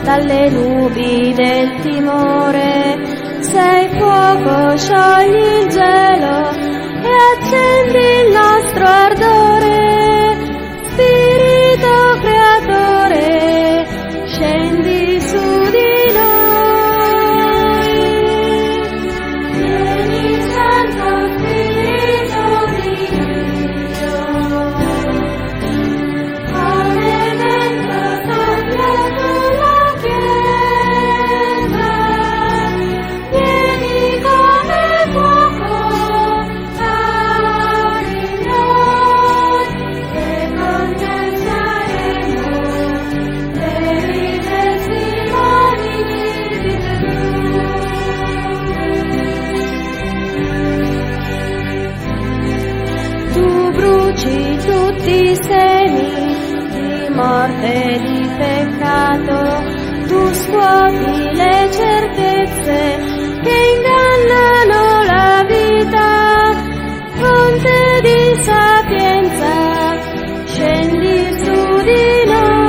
dalle nubi del timore. Sei fuoco, sciogli il gelo e accendi il nostro ardore. Spirito creatore, scendi su di noi. Vieni Santo Spirito di Dio, come vento soffia sulla Chiesa. Vieni come fuoco in noi, e con te saremo veri testimoni di Gesù. Tu bruci tutti i semi di morte e di peccato, tu scuoti le certezze che ingannano la vita. Fonte di sapienza, scendi su di noi.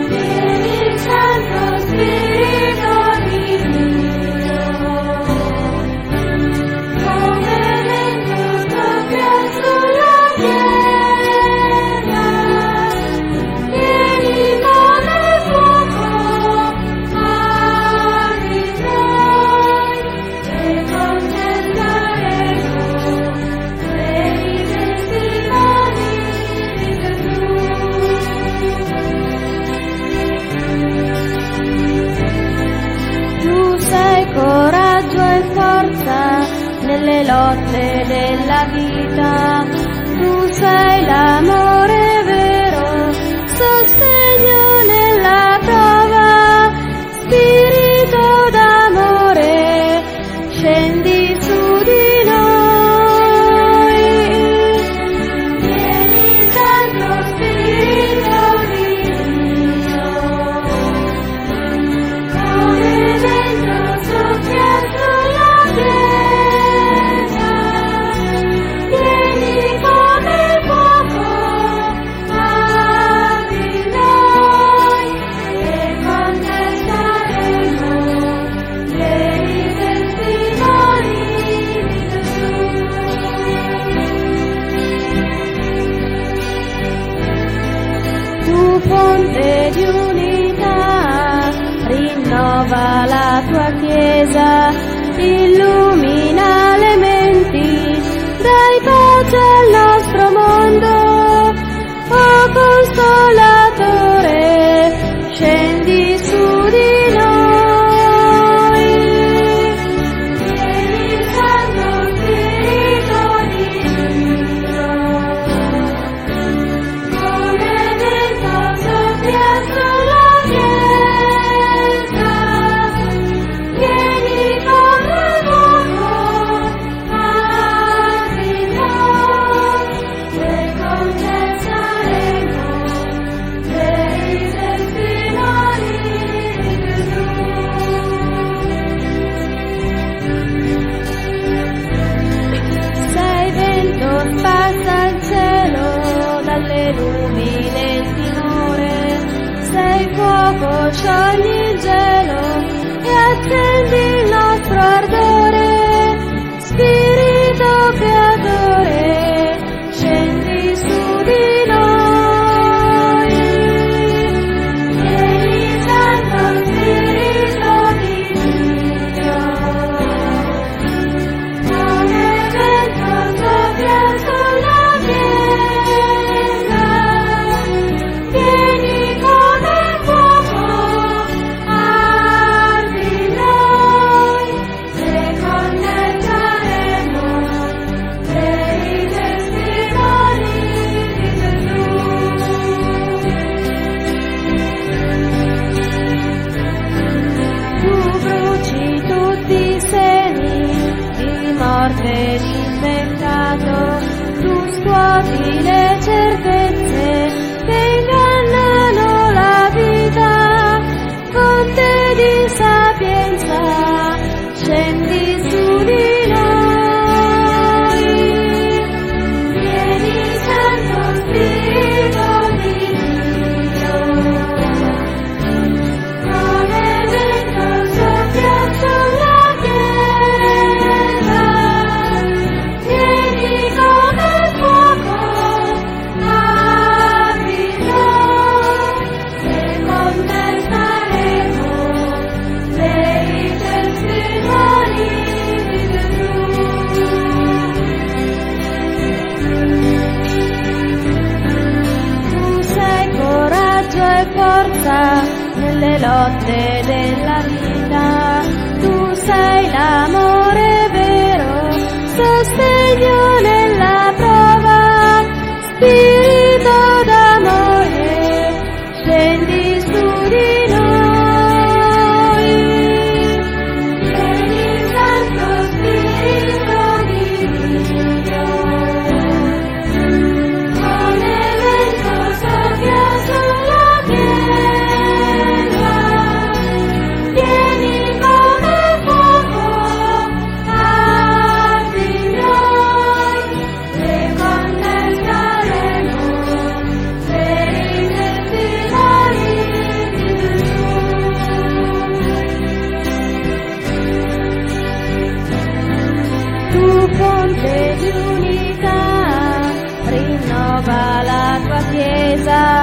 Vieni Santo Spirito di Dio, come vento soffia sulla Chiesa. Vieni come fuoco in noi, e con te saremo veri testimoni di Gesù. Tu sei coraggio e forza nelle lotte della vita. Tu sei l'amore vero, sostegno nella prova. Spirito d'amore, scendi su di noi. Vieni Santo Spirito di Dio, come vento soffia sulla Chiesa. Vieni come fuoco in noi, e con te saremo veri testimoni di Gesù. Tu fonte di unità, rinnova la tua Chiesa, illumina le menti, dai pace al nostro mondo. O Consolatore, scendi su di noi. Vieni Santo Spirito di Dio, come vento soffia sulla Chiesa. Vieni come fuoco in noi, e con te saremo veri testimoni di Gesù. Sei vento, spazza il cielo dalle nubi del timore. Sei fuoco, sciogli il gelo e accendi il nostro ardore. Spirito creatore, scendi su di noi. Vieni Santo Spirito di Dio, come vento soffia sulla Chiesa. Vieni come fuoco in noi, e con te saremo veri testimoni di Gesù. Tu bruci tutti i semi di morte e di peccato, tu scuoti le certezze che ingannano la vita. Fonte di sapienza, scendi su di noi. Vieni Santo Spirito di Dio, nelle lotte della vita. Tu sei l'amore vero, sostegno nella prova, Spirito d'amore, scendi su di noi. Vieni Santo Spirito di Dio, come vento soffia sulla pietra, vieni come fuoco, ardi in noi, e connetteremo per i testimoni di Gesù. Tu fonte di unità, rinnova la tua Chiesa,